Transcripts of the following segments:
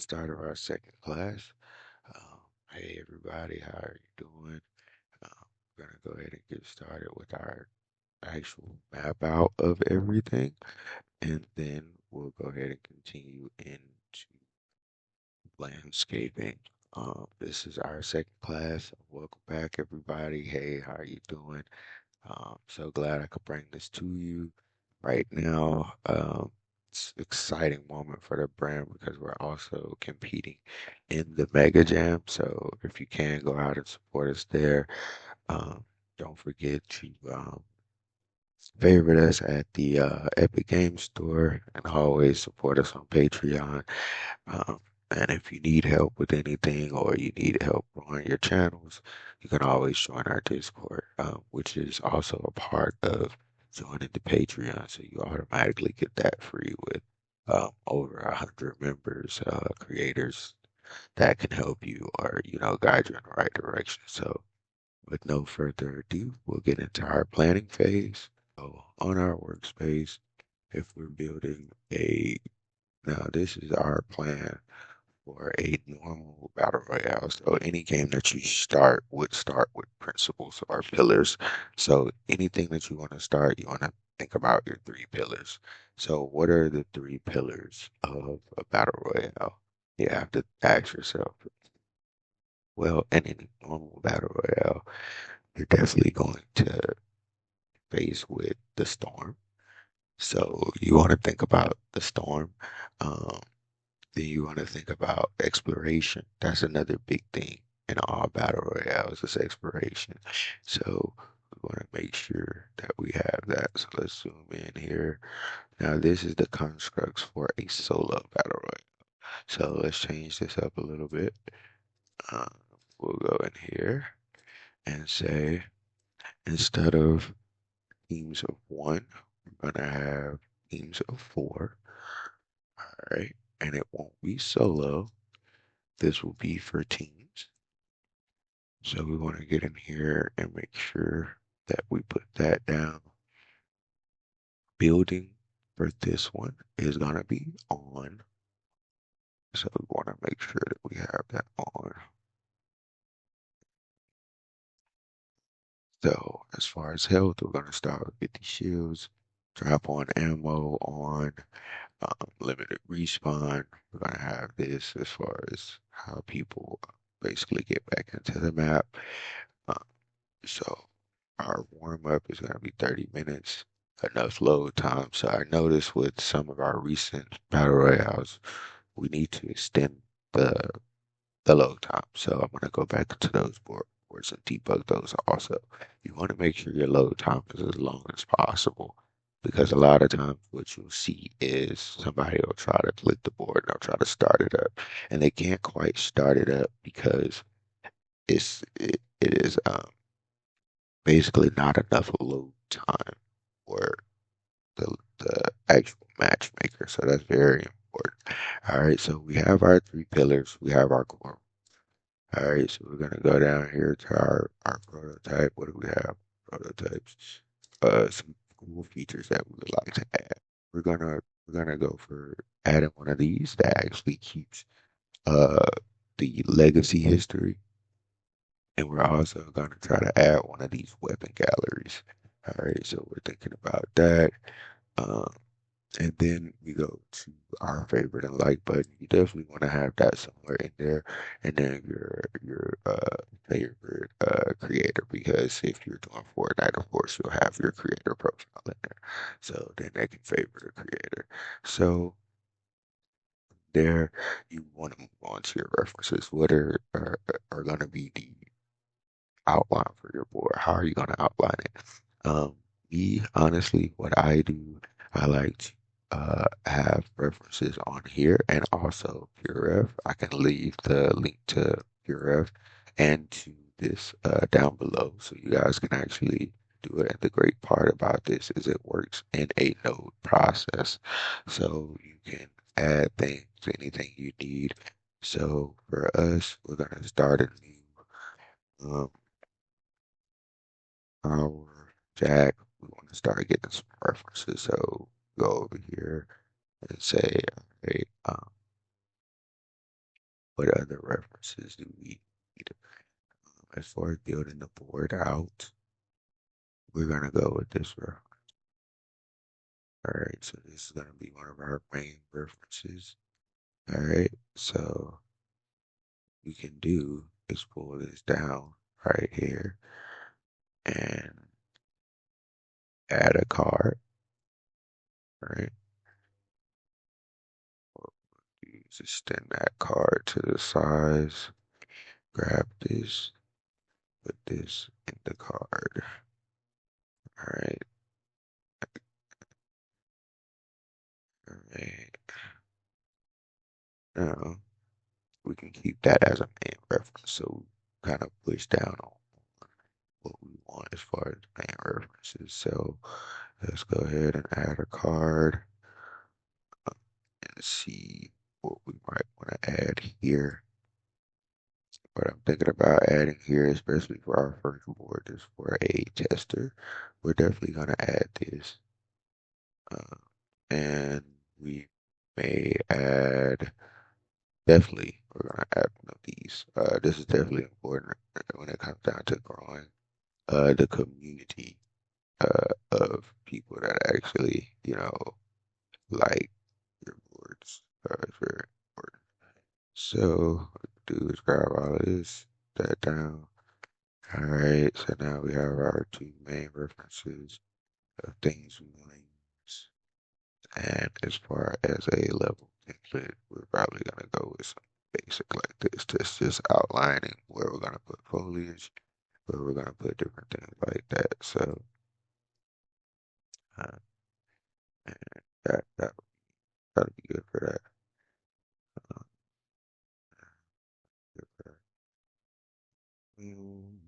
start of our second class. Hey everybody, how are you doing? We're gonna go ahead and get started with our actual map out of everything, and then we'll go ahead and continue into landscaping. This is our second class. Welcome back, everybody. Hey, how are you doing? So glad I could bring this to you right now. It's an exciting moment for the brand because we're also competing in the Mega Jam. So if you can go out and support us there, um, don't forget to favorite us at the Epic Games Store and always support us on Patreon. Um, and if you need help with anything or you need help growing your channels, you can always join our Discord, which is also a part of joining the Patreon. So you automatically get that free with over 100 members, creators that can help you or, guide you in the right direction. So with no further ado, we'll get into our planning phase. So on our workspace, if we're building now this is our plan for a normal battle royale. So any game that you start would start with principles or pillars. So anything that you want to start, you want to think about your three pillars. So what are the three pillars of a battle royale? You have to ask yourself. Well, in any normal battle royale, you're definitely going to face with the storm. So you want to think about the storm. Um, Then you want to think about exploration. That's another big thing in all battle royales is exploration. So we want to make sure that we have that. So let's zoom in here. Now this is the constructs for a solo battle royale. So let's change this up a little bit. Um, we'll go in here and say instead of teams of one, we're gonna have teams of four. All right, and it won't be solo. This will be for teams. So we want to get in here and make sure that we put that down. Building for this one is going to be on. So we want to make sure that we have that on. So as far as health, we're going to start with 50 shields, drop on ammo on, limited respawn. We're going to have this as far as how people basically get back into the map. Uh, So our warm up is going to be 30 minutes, enough load time. So I noticed with some of our recent battle royales, we need to extend the the load time. So I'm going to go back to those boards and debug those also. You want to make sure your load time is as long as possible because a lot of times what you'll see is somebody will try to click the board and they'll try to start it up and they can't quite start it up because it is basically not enough load time for the actual matchmaker. So that's very important. All right, so we have our three pillars. We have our core. All right, so we're gonna go down here to our prototype. What do we have? Prototypes. Some cool features that we would like to add. We're gonna go for adding one of these that actually keeps uh the legacy history. And we're also going to try to add one of these weapon galleries. All right, so we're thinking about that. Um, and then we go to our favorite and like button. You definitely want to have that somewhere in there. And then your favorite creator, because if you're doing Fortnite, of course, you'll have your creator profile in there. So then they can favorite a creator. So there you want to move on to your references. What are going to be the outline for your board? How are you going to outline it? Me, honestly, what I do, I like to have references on here and also PureRef. I can leave the link to PureRef and to this down below so you guys can actually do it. And the great part about this is it works in a node process. So you can add things, anything you need. So for us, we're going to start a new um, our Jack. We want to start getting some references. So go over here and say, hey, what other references do we need? As far as building the board out, we're gonna go with this reference. All right, so this is gonna be one of our main references. All right, so we can do is pull this down right here and add a card, right? Use extend that card to the size, grab this, put this in the card. All right, all right. Now we can keep that as a main reference, so kind of push down on what we want as far as main references. So let's go ahead and add a card and see what we might want to add here. What I'm thinking about adding here, especially for our first board, is for a tester. We're definitely going to add this. Uh, and we may add, definitely, we're going to add one of these. This is definitely important when it comes down to growing the community of people that actually, like your boards. It's very important. So, what we do is grab all of this, that down. All right, so now we have our two main references of things we want to use. And as far as a level template, we're probably going to go with something basic like this. That's just outlining where we're going to put foliage, where we're going to put different things like that. So, uh, and that'll be good for that. Uh, good for that. Mm,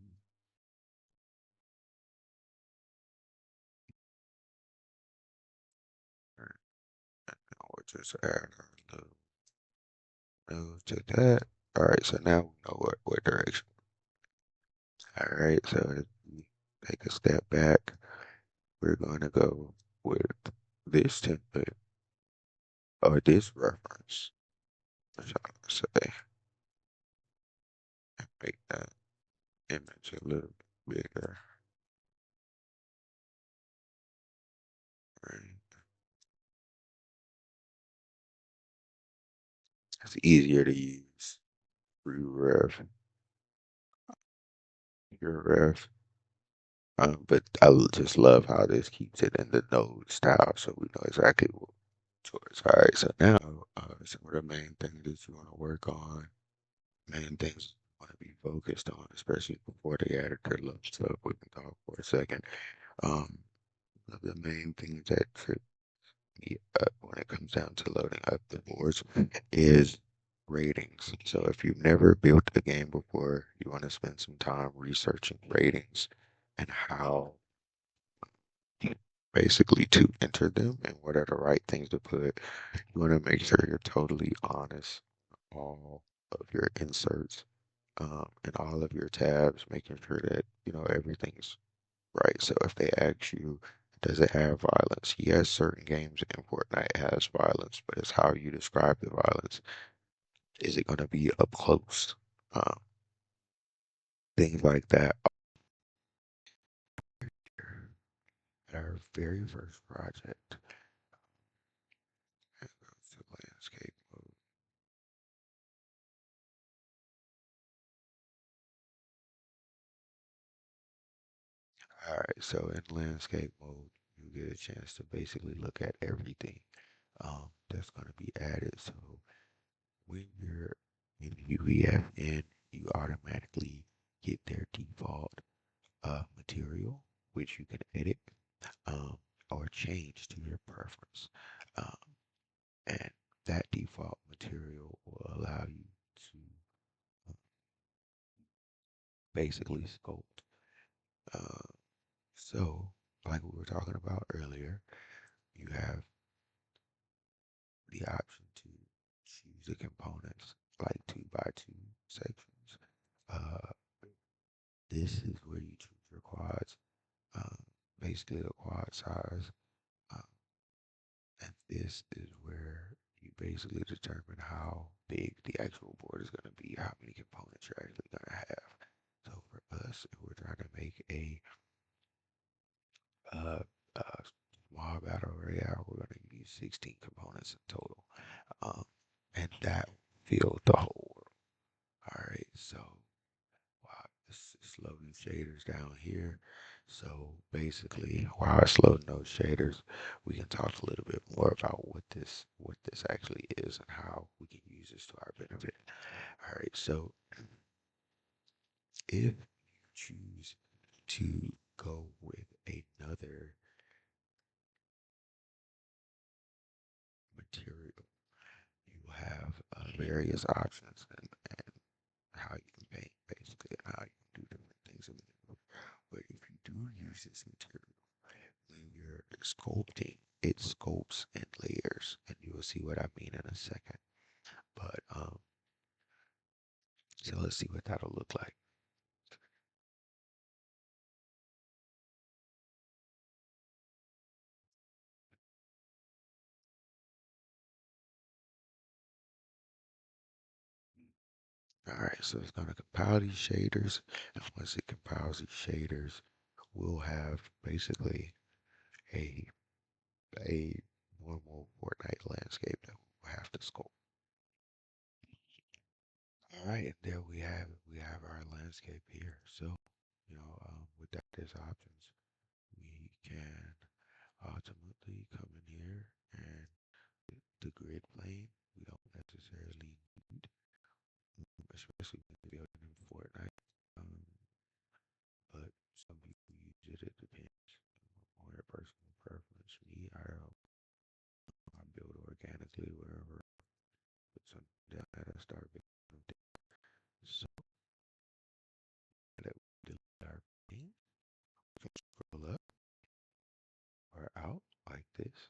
all right, now we'll just add our little node to that. All right, so now we know what direction. All right, so if we take a step back, we're going to go with this template or this reference. I'm trying to say, and make that image a little bit bigger. Right? It's easier to use. Ref, your ref. But just love how this keeps it in the node style, so we know exactly what towards. All right, so now some of the main things that you want to work on, main things you want to be focused on, especially before the editor loads up. We can talk for a second. Um, One of the main things that trip me up when it comes down to loading up the boards is ratings. So if you've never built a game before, you want to spend some time researching ratings and how basically to enter them and what are the right things to put. You want to make sure you're totally honest on all of your inserts and all of your tabs, making sure that everything's right. So if they ask you, does it have violence? Yes, certain games in Fortnite has violence, but it's how you describe the violence. Is it going to be up close? Um, Things like that. Our very first project, and goes to landscape mode. All right, so in landscape mode, you get a chance to basically look at everything that's going to be added. So when you're in UEFN, you automatically get their default material, which you can edit um, or change to your preference. Um, and that default material will allow you to basically sculpt. Uh, so, like we were talking about earlier, you have the option to choose the components like 2x2 sections. Uh, this is where you choose your quads, um, basically the quad size. Um, and this is where you basically determine how big the actual board is going to be, how many components you're actually going to have. So for us, if we're trying to make uh, a small battle royale, we're going to use 16 components in total. Um, and that filled the whole world. All right, so wow, it's loading shaders down here. So basically, while it's loading those shaders, we can talk a little bit more about what this actually is and how we can use this to our benefit. All right, so if you choose to go with another material, you have various options and how you can paint, basically, and how you can do different things in it. But if you do use this material, when you're sculpting, it sculpts in layers, and you will see what I mean in a second. But so let's see what that'll look like. All right, so it's gonna compile these shaders, and once it compiles these shaders, we'll have basically a a normal Fortnite landscape that we'll have to sculpt. All right, and there we have our landscape here. So, with that as options, we can ultimately come in here and the grid plane. We don't necessarily need, especially when you're building in Fortnite. Um, but some people use it. It depends on their personal preference. Me, I build organically wherever. Put something down that I start building. So that we delete our plane, we can scroll up or out like this.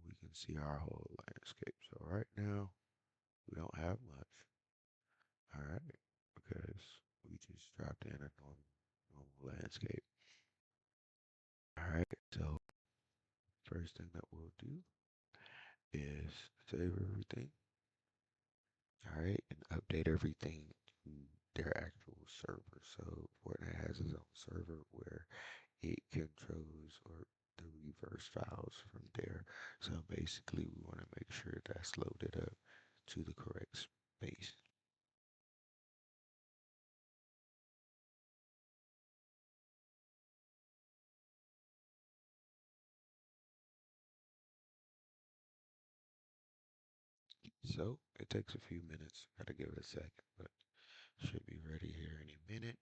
We can see our whole landscape. So right now we don't have much. All right, because we just dropped in a normal landscape. All right, so first thing that we'll do is save everything. All right, and update everything to their actual server. So Fortnite has its own server where it controls or the reverse files from there. So basically, we want to make sure that's loaded up to the correct space. So it takes a few minutes. Gotta give it a second, but should be ready here any minute.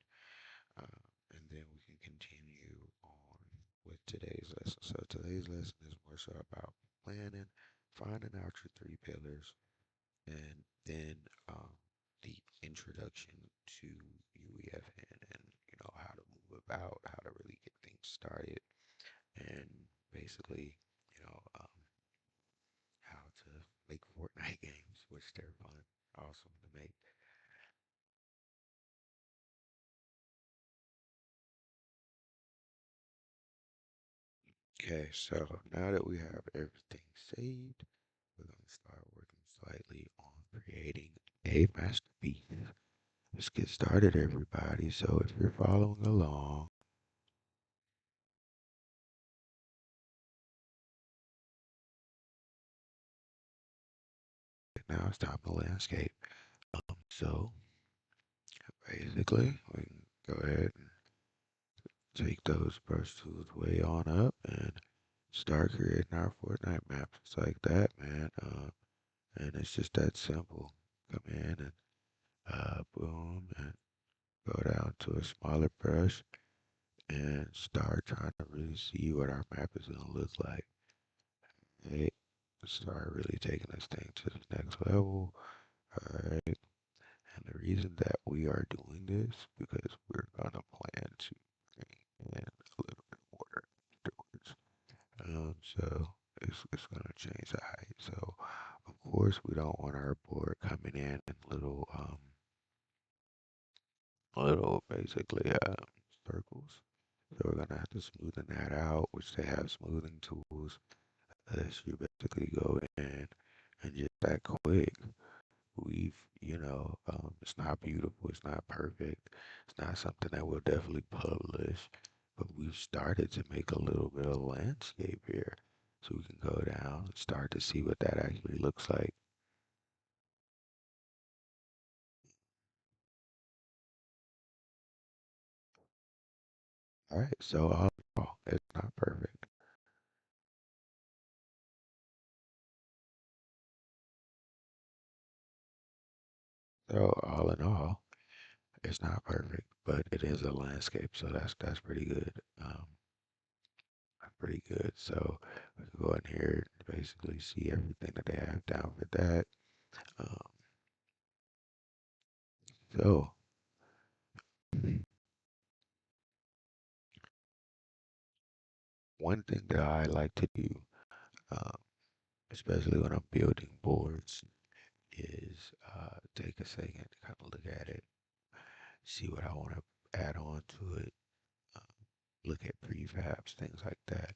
Uh, and then we can continue on with today's lesson. So today's lesson is more so about planning, finding out your three pillars, and then the introduction to UEFN and how to move about, how to really get things started, and basically how to make Fortnite games, which they're fun, awesome to make. Okay, so now that we have everything saved, we're going to start working slightly on creating a masterpiece. Let's get started, everybody. So if you're following along, now it's time to landscape. So basically, we can go ahead and take those brush tools way on up and start creating our Fortnite map just like that, man. And it's just that simple. Come in and boom, and go down to a smaller brush and start trying to really see what our map is gonna look like. Right? Start really taking this thing to the next level. Alright. And the reason that we are doing this because we're gonna plan to bring in a little bit of water afterwards. So it's gonna change the height. So I'm course, we don't want our board coming in little basically circles. So we're gonna have to smoothen that out, which they have smoothing tools. As you basically go in and just that quick. It's not beautiful, it's not perfect, it's not something that we'll definitely publish, but we've started to make a little bit of landscape here. So we can go down and start to see what that actually looks like. All right, so all in all, it's not perfect. So all in all, it's not perfect, but it is a landscape, so that's pretty good. Um, Pretty good. So we can go in here and basically see everything that they have down for that. Um, so one thing that I like to do, um, especially when I'm building boards, is take a second to kind of look at it, see what I want to add on to it, um, look at prefabs, things like that.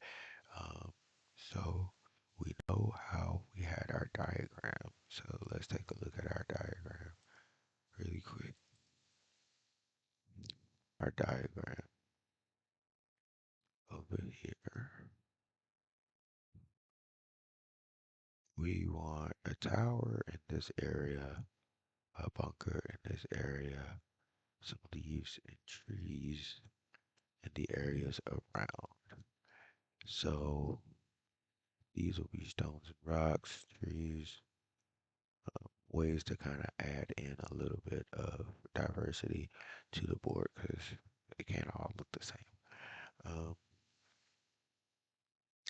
Um, so we know how we had our diagram. So let's take a look at our diagram really quick. Our diagram over here. We want a tower in this area, a bunker in this area, some leaves and trees in the areas around. So these will be stones and rocks, trees, ways to kind of add in a little bit of diversity to the board because it can't all look the same. Um,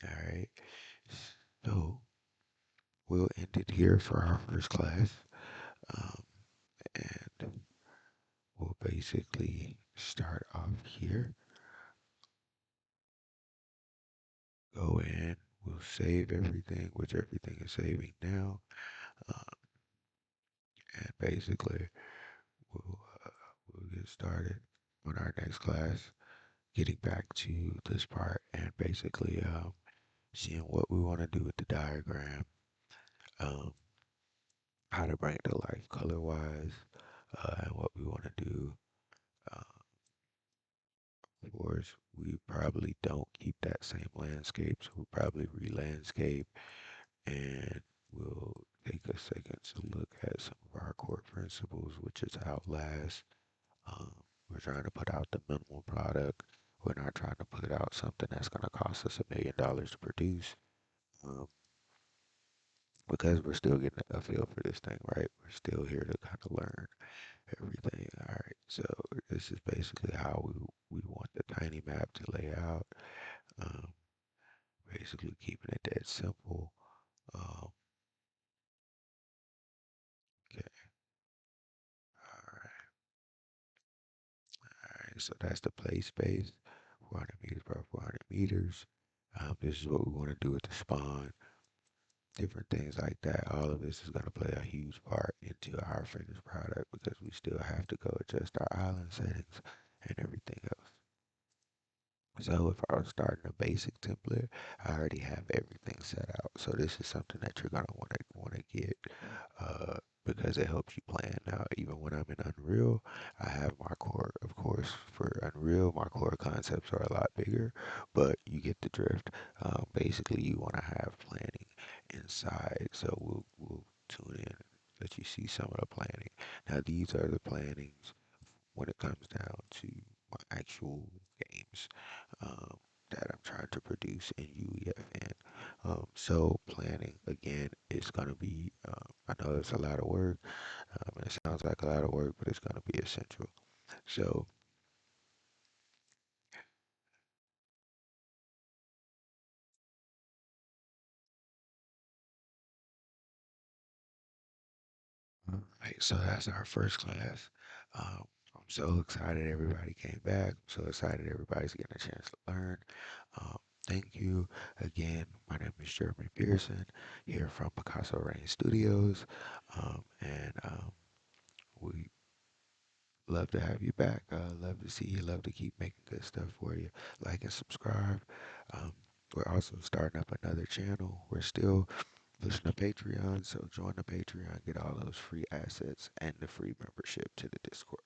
all right, so we'll end it here for our first class. Um, and we'll basically start off here, go in, we'll save everything, which everything is saving now, um, and basically we'll, uh, we'll get started on our next class, getting back to this part and basically seeing what we want to do with the diagram, um, how to bring it to life color-wise, and what we want to do. Uh, of course, we probably don't keep that same landscape, so we'll probably re-landscape and we'll take a second to look at some of our core principles, which is outlast. Um, we're trying to put out the minimal product. We're not trying to put out something that's going to cost us $1 million to produce. Um, because we're still getting a feel for this thing, right? We're still here to kind of learn everything. All right. So this is basically how we want the tiny map to lay out. Um, Basically keeping it that simple. Um, okay. All right. Alright, so that's the play space, 400 meters by 400 meters. This is what we want to do with the spawn, different things like that. All of this is going to play a huge part into our finished product because we still have to go adjust our island settings and everything else. So if I was starting a basic template, I already have everything set out. So this is something that you're gonna wanna get because it helps you plan. Now, even when I'm in Unreal, I have my core. Of course, for Unreal, my core concepts are a lot bigger, but you get the drift. Basically, you want to have planning inside. So we'll tune in, let you see some of the planning. Now, these are the plannings when it comes down to my actual games that I'm trying to produce in UEFN. So planning again is going to be, I know it's a lot of work, and it sounds like a lot of work, but it's going to be essential. So, right, so that's our first class. Um, I'm so excited everybody came back. I'm so excited everybody's getting a chance to learn. Um, thank you again. My name is Jeremy Pearson here from Picasso Rayne Studios, and we love to have you back. Love to see you. Love to keep making good stuff for you. Like and subscribe. Um, we're also starting up another channel. We're still pushing the Patreon, so join the Patreon, get all those free assets and the free membership to the Discord.